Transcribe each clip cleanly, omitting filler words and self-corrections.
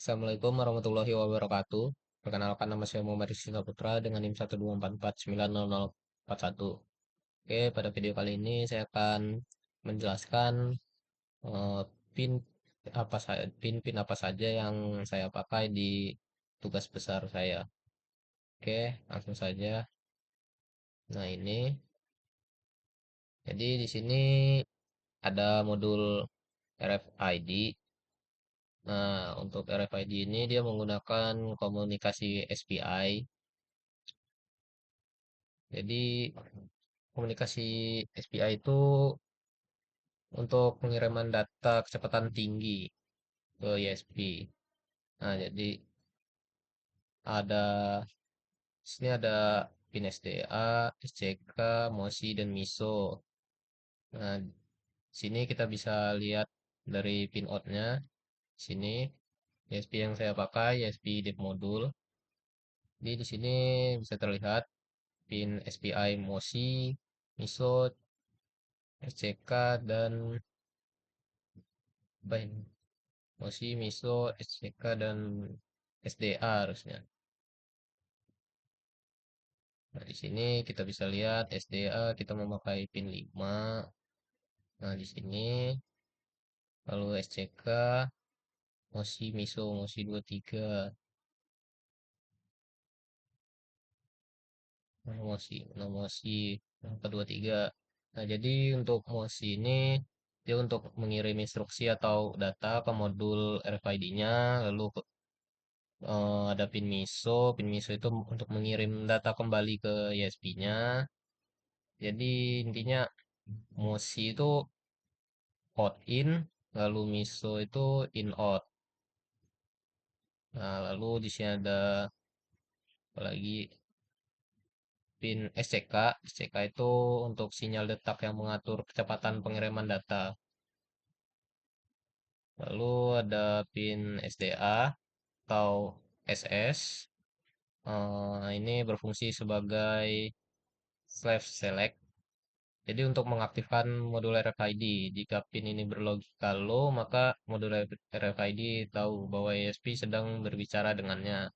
Assalamualaikum warahmatullahi wabarakatuh. Perkenalkan, nama saya Muhammad Rizky Saputra dengan NIM 124490041. Oke, pada video kali ini saya akan menjelaskan eh, pin pin apa saja yang saya pakai di tugas besar saya. Oke, langsung saja. Nah, ini. Jadi di sini ada modul RFID. Nah, untuk RFID ini dia menggunakan komunikasi SPI. Jadi komunikasi SPI itu untuk pengiriman data kecepatan tinggi ke ISP. Nah, jadi ada sini ada pin SDA, SCK, MOSI dan MISO. Nah, sini kita bisa lihat dari pin outnya. Sini ISP yang saya pakai ISP deep modul. Jadi di sini bisa terlihat pin SPI MOSI, MISO, SCK dan apa ini? MOSI, MISO, SCK dan SDA harusnya. Nah, di sini kita bisa lihat SDA kita memakai pin 5. Nah, di sini lalu SCK, MOSI, MISO, MOSI 23. Nah, MOSI apa 23. Nah, jadi untuk MOSI ini dia untuk mengirim instruksi atau data ke modul RFID-nya, lalu ada pin MISO. Pin MISO itu untuk mengirim data kembali ke ISP-nya. Jadi intinya MOSI itu out in, lalu MISO itu in out. Nah, lalu di sini ada apa lagi pin SCK. SCK itu untuk sinyal detak yang mengatur kecepatan pengiriman data. Lalu ada pin SDA atau SS. Ini berfungsi sebagai slave select. Jadi untuk mengaktifkan modul RFID, jika pin ini berlogika low, maka modul RFID tahu bahwa ISP sedang berbicara dengannya.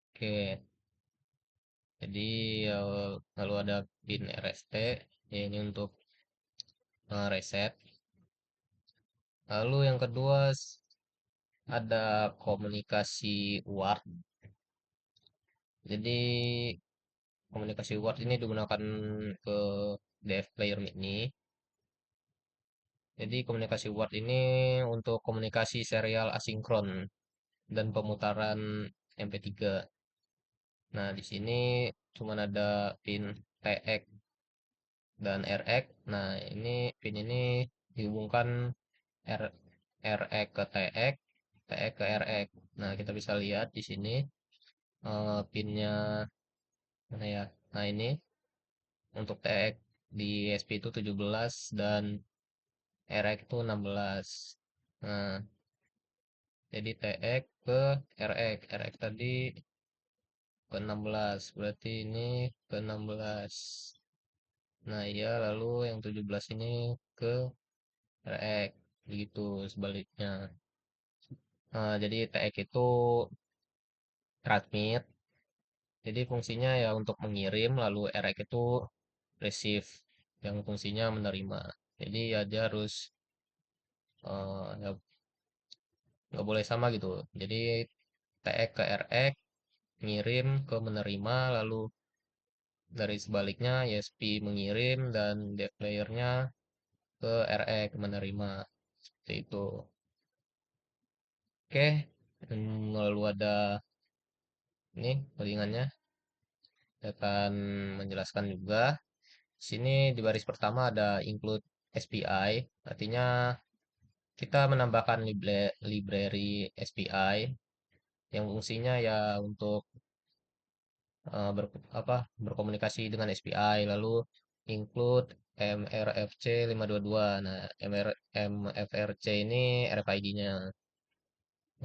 Oke, jadi lalu ada pin RST, ya ini untuk reset. Lalu yang kedua ada komunikasi word. Jadi komunikasi word ini digunakan ke DF player mini. Jadi komunikasi word ini untuk komunikasi serial asinkron dan pemutaran MP3. Nah, di sini cuma ada pin TX dan RX. Nah, ini pin ini dihubungkan R RX ke TX, TX ke RX. Nah, kita bisa lihat di sini pinnya mana ya? Nah, ini untuk TX di SP itu 17 dan RX itu 16. Nah, jadi TX ke RX. RX tadi ke 16, berarti ini ke 16. Nah, iya, lalu yang 17 ini ke RX, begitu sebaliknya. Nah, jadi TX itu transmit, jadi fungsinya ya untuk mengirim, lalu RX itu receive, yang fungsinya menerima. Jadi ya dia harus ya nggak boleh sama gitu. Jadi TX ke RX, ngirim ke menerima, lalu dari sebaliknya ISP mengirim dan dev layernya ke RX menerima. Seperti itu. Oke, lalu ada ini codingannya. Saya akan menjelaskan juga. Sini di baris pertama ada include SPI, artinya kita menambahkan library SPI yang fungsinya ya untuk berkomunikasi dengan SPI, lalu include MRFC 522. Nah, MFRC ini RFID-nya.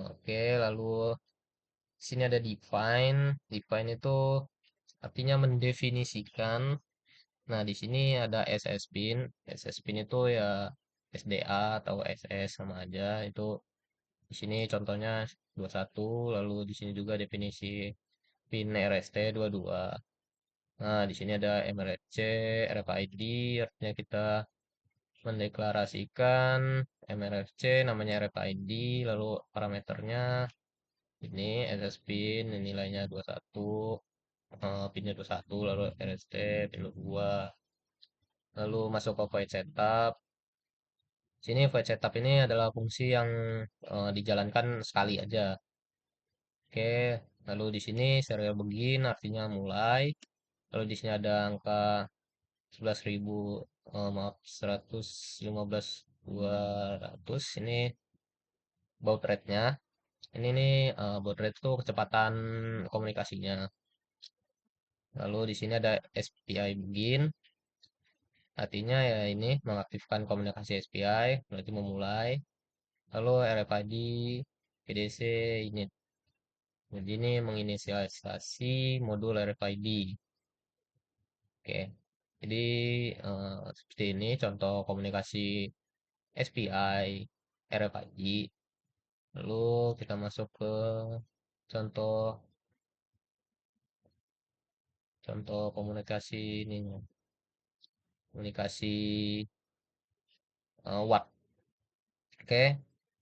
Oke, lalu sini ada define. Define itu artinya mendefinisikan. Nah, di sini ada SS pin. SS pin itu ya SDA atau SS sama aja. Itu Di sini contohnya 21, lalu di sini juga definisi pin RST 22. Nah, di sini ada MRC, RFID, artinya kita mendeklarasikan MRFC namanya RFID, lalu parameternya ini SS pin, ini nilainya 21, pinnya 21, lalu RST pin 2, lalu masuk ke void setup. Sini void setup ini adalah fungsi yang dijalankan sekali aja. Oke, lalu di sini serial begin artinya mulai. Lalu di sini ada angka 11.000, maaf, 115.200. Ini baud rate-nya. Ini nih baud rate itu kecepatan komunikasinya. Lalu di sini ada SPI begin, artinya ya ini mengaktifkan komunikasi SPI, berarti memulai. Lalu RFID, PDC ini. Jadi ini menginisialisasi modul RFID. Oke. Jadi seperti ini contoh komunikasi SPI, RFID. Lalu kita masuk ke contoh contoh komunikasi ini, komunikasi watt. Oke.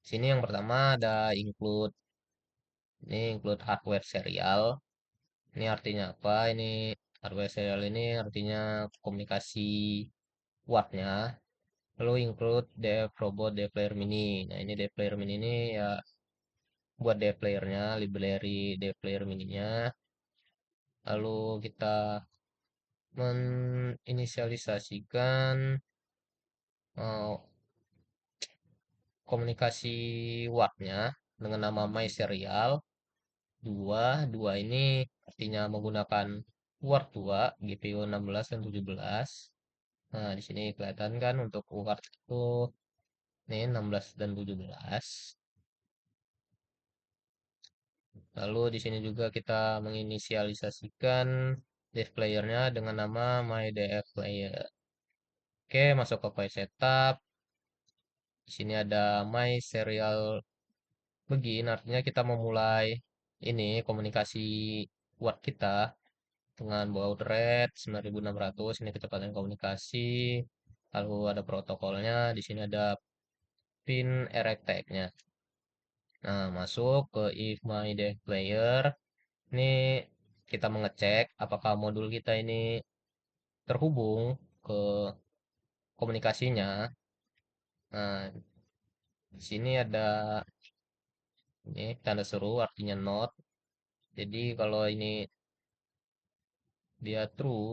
Sini yang pertama ada include, ini include hardware serial. Ini artinya apa? Ini hardware serial ini artinya komunikasi wattnya. Lalu include dev robot dev player mini. Nah, ini dev player mini ini ya buat dev playernya, library dev player mininya. Lalu kita meninisialisasikan eh, komunikasi wattnya dengan nama my serial 2. 2 ini artinya menggunakan word 2, GPU 16 dan 17. Nah, di sini kelihatan kan untuk word itu ini 16 dan 17. Lalu di sini juga kita menginisialisasikan dev player-nya dengan nama my dev player. Oke, masuk ke file setup. Di sini ada my serial begin, artinya kita memulai ini komunikasi Word kita dengan baud rate 9600. Ini kecepatan komunikasi. Lalu ada protokolnya. Di sini ada pin erect tag-nya. Nah, masuk ke if my dev player. Ini kita mengecek apakah modul kita ini terhubung ke komunikasinya. Nah, di sini ada ini tanda seru artinya not. Jadi kalau ini dia true,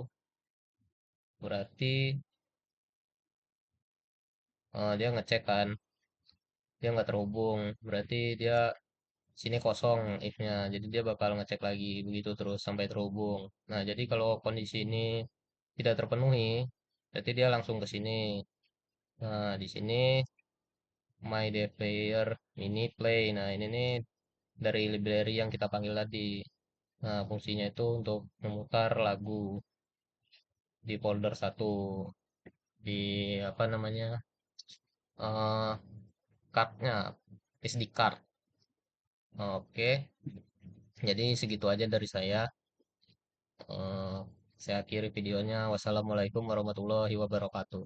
berarti dia ngecek kan, dia nggak terhubung. Berarti dia sini kosong if-nya. Jadi dia bakal ngecek lagi begitu terus sampai terhubung. Nah, jadi kalau kondisi ini tidak terpenuhi, berarti dia langsung ke sini. Nah, di sini my dev player mini play. Nah, ini nih dari library yang kita panggil tadi. Nah, fungsinya itu untuk memutar lagu di folder satu, di apa namanya, eh cardnya, SD card. Oke, jadi segitu aja dari saya. Eh, saya akhiri videonya. Wassalamualaikum warahmatullahi wabarakatuh.